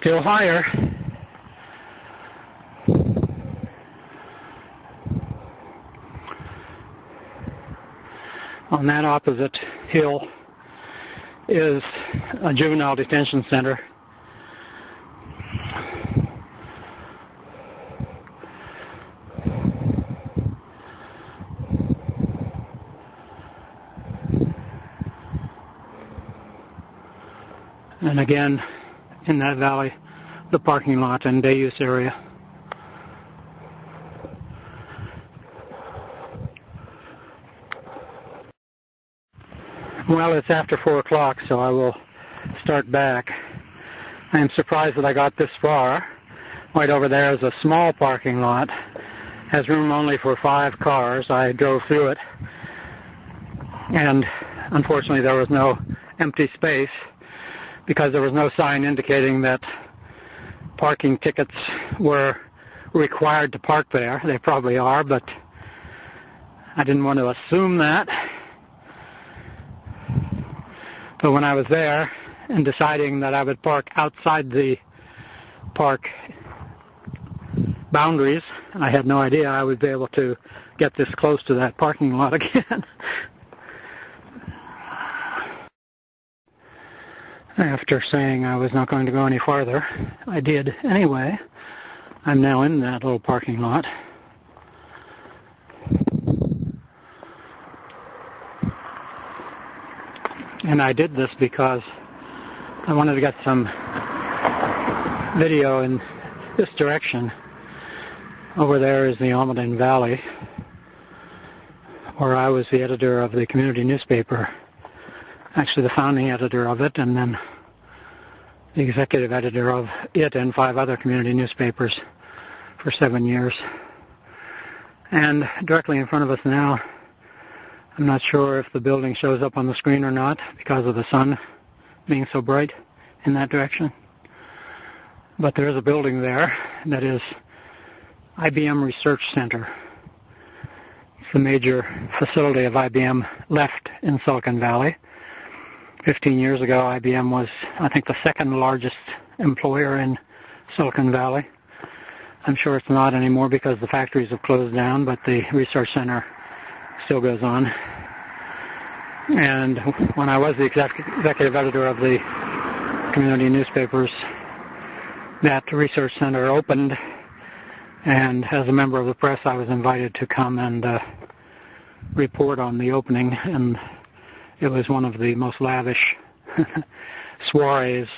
Still higher. On that opposite hill is a juvenile detention center. And again, in that valley, the parking lot and day use area. Well, it's after 4 o'clock, so I will start back. I am surprised that I got this far. Right over there is a small parking lot. Has room only for 5 cars. I drove through it, and unfortunately there was no empty space because there was no sign indicating that parking tickets were required to park there. They probably are, but I didn't want to assume that. But when I was there and deciding that I would park outside the park boundaries, I had no idea I would be able to get this close to that parking lot again. After saying I was not going to go any farther, I did anyway. I'm now in that little parking lot. And I did this because I wanted to get some video in this direction. Over there is the Almaden Valley, where I was the editor of the community newspaper. Actually the founding editor of it, and then the executive editor of it and 5 other community newspapers for 7 years. And directly in front of us now, I'm not sure if the building shows up on the screen or not because of the sun being so bright in that direction. But there is a building there that is IBM Research Center. It's the major facility of IBM left in Silicon Valley. 15 years ago, IBM was, I think, the 2nd largest employer in Silicon Valley. I'm sure it's not anymore because the factories have closed down, but the research center still goes on. And when I was the executive editor of the community newspapers, that research center opened, and as a member of the press I was invited to come and report on the opening, and it was one of the most lavish soirees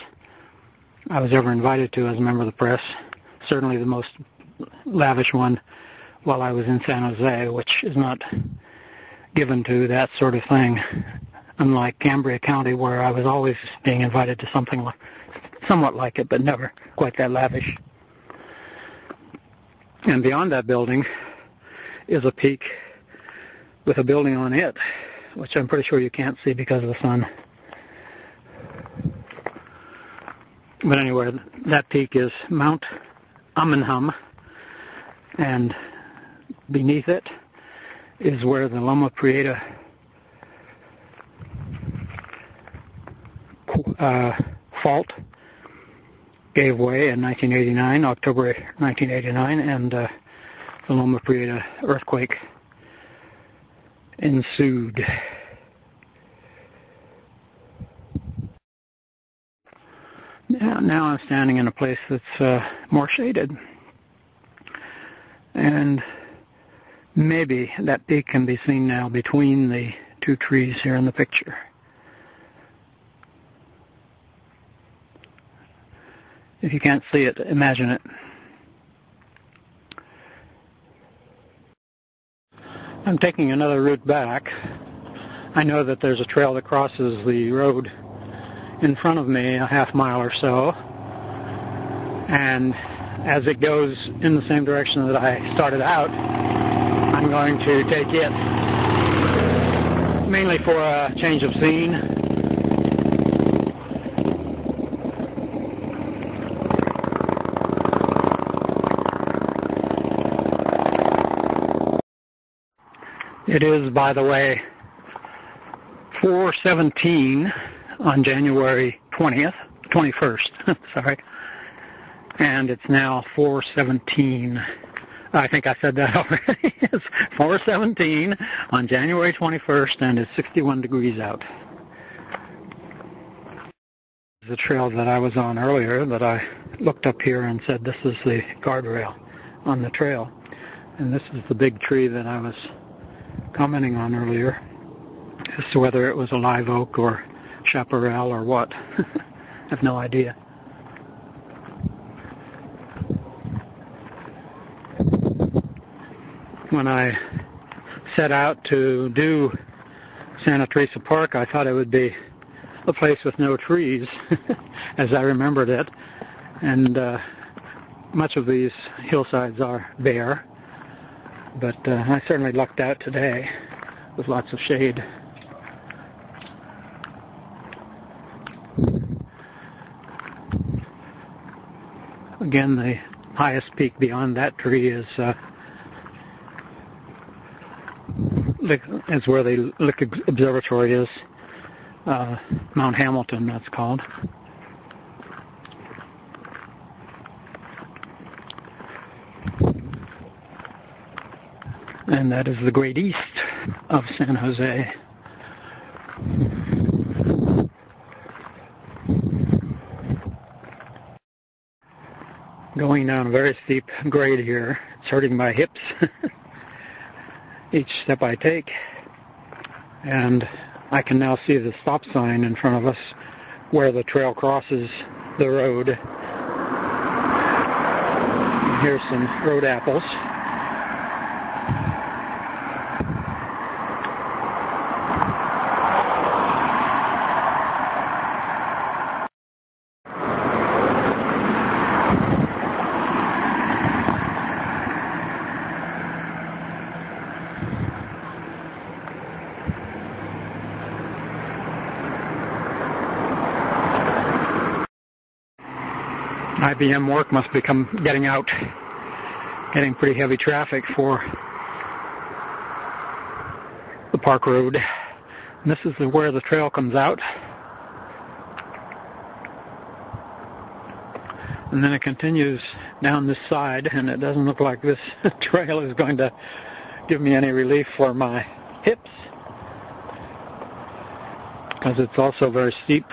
I was ever invited to as a member of the press. Certainly the most lavish one while I was in San Jose, which is not given to that sort of thing, unlike Cambria County, where I was always being invited to something somewhat like it, but never quite that lavish. And beyond that building is a peak with a building on it, which I'm pretty sure you can't see because of the sun. But anyway, that peak is Mount Umenhum, and beneath it is where the Loma Prieta fault gave way in 1989, October 1989, and the Loma Prieta earthquake ensued. Now I'm standing in a place that's more shaded, and maybe that peak can be seen now between the 2 trees here in the picture. If you can't see it, imagine it. I'm taking another route back. I know that there's a trail that crosses the road in front of me a half mile or so, and as it goes in the same direction that I started out, I'm going to take it, mainly for a change of scene. It is, by the way, 4:17 on January 21st, sorry, and it's now 4:17. I think I said that already. It's 4:17 on January 21st, and it's 61 degrees out. The trail that I was on earlier, that I looked up here and said this is the guardrail on the trail, and this is the big tree that I was commenting on earlier as to whether it was a live oak or chaparral or what. I have no idea. When I set out to do Santa Teresa Park, I thought it would be a place with no trees, as I remembered it, and much of these hillsides are bare, but I certainly lucked out today with lots of shade. Again, the highest peak beyond that tree is where the Lick Observatory is. Mount Hamilton, that's called. And that is the great east of San Jose. Going down a very steep grade here. It's hurting my hips each step I take. And I can now see the stop sign in front of us where the trail crosses the road. Here's some road apples. IBM work must be getting getting pretty heavy traffic for the park road. And this is where the trail comes out. And then it continues down this side, and it doesn't look like this trail is going to give me any relief for my hips, because it's also very steep.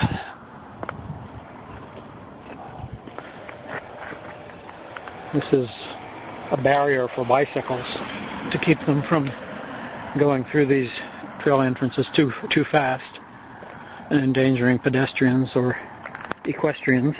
This is a barrier for bicycles to keep them from going through these trail entrances too fast and endangering pedestrians or equestrians.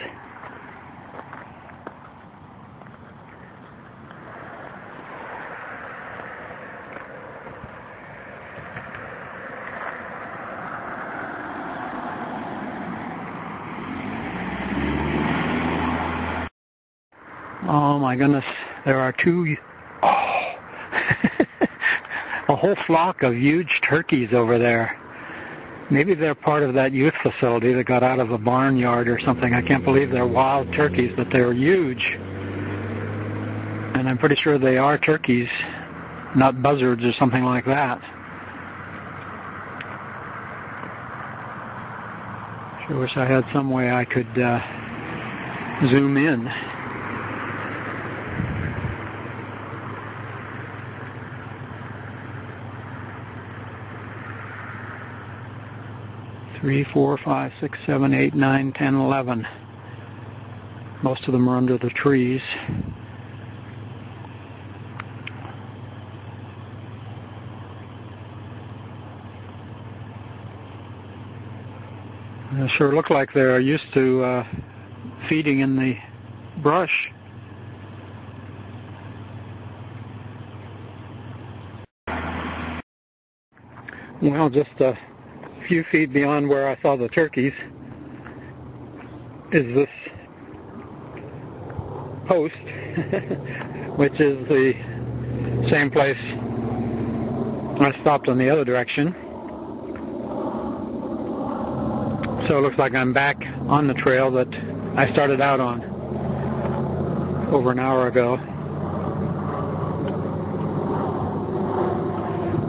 Oh my goodness, there are a whole flock of huge turkeys over there. Maybe they're part of that youth facility that got out of a barnyard or something. I can't believe they're wild turkeys, but they're huge. And I'm pretty sure they are turkeys, not buzzards or something like that. Sure wish I had some way I could zoom in. Three, 4, 5, 6, 7, 8, 9, 10, 11. Most of them are under the trees. They sure look like they're used to feeding in the brush. Well, just a few feet beyond where I saw the turkeys is this post, which is the same place I stopped in the other direction. So it looks like I'm back on the trail that I started out on over an hour ago.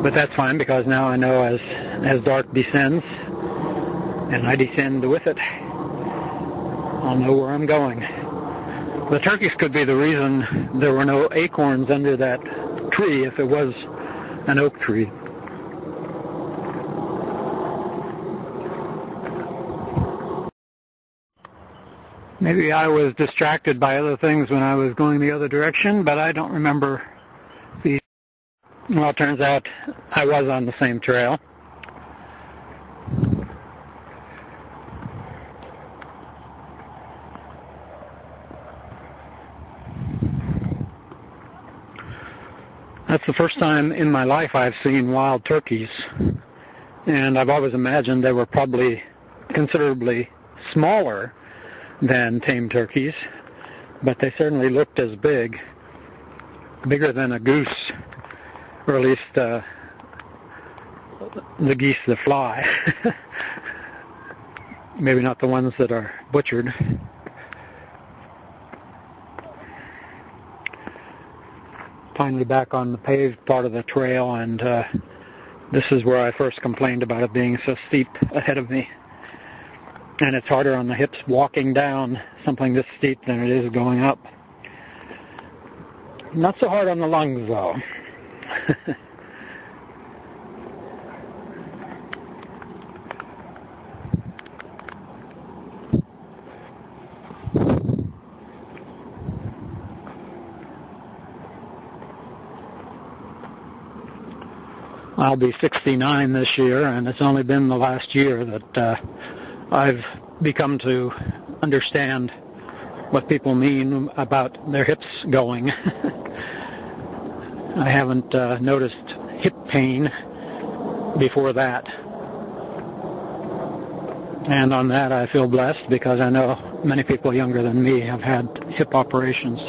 But that's fine, because now I know as dark descends, and I descend with it, I'll know where I'm going. The turkeys could be the reason there were no acorns under that tree if it was an oak tree. Maybe I was distracted by other things when I was going the other direction, but I don't remember the... Well, it turns out I was on the same trail. That's the first time in my life I've seen wild turkeys, and I've always imagined they were probably considerably smaller than tame turkeys, but they certainly looked as big, bigger than a goose, or at least the geese that fly. Maybe not the ones that are butchered. Finally back on the paved part of the trail, and this is where I first complained about it being so steep ahead of me. And it's harder on the hips walking down something this steep than it is going up. Not so hard on the lungs, though. I'll be 69 this year, and it's only been the last year that I've become to understand what people mean about their hips going. I haven't noticed hip pain before that. And on that I feel blessed, because I know many people younger than me have had hip operations.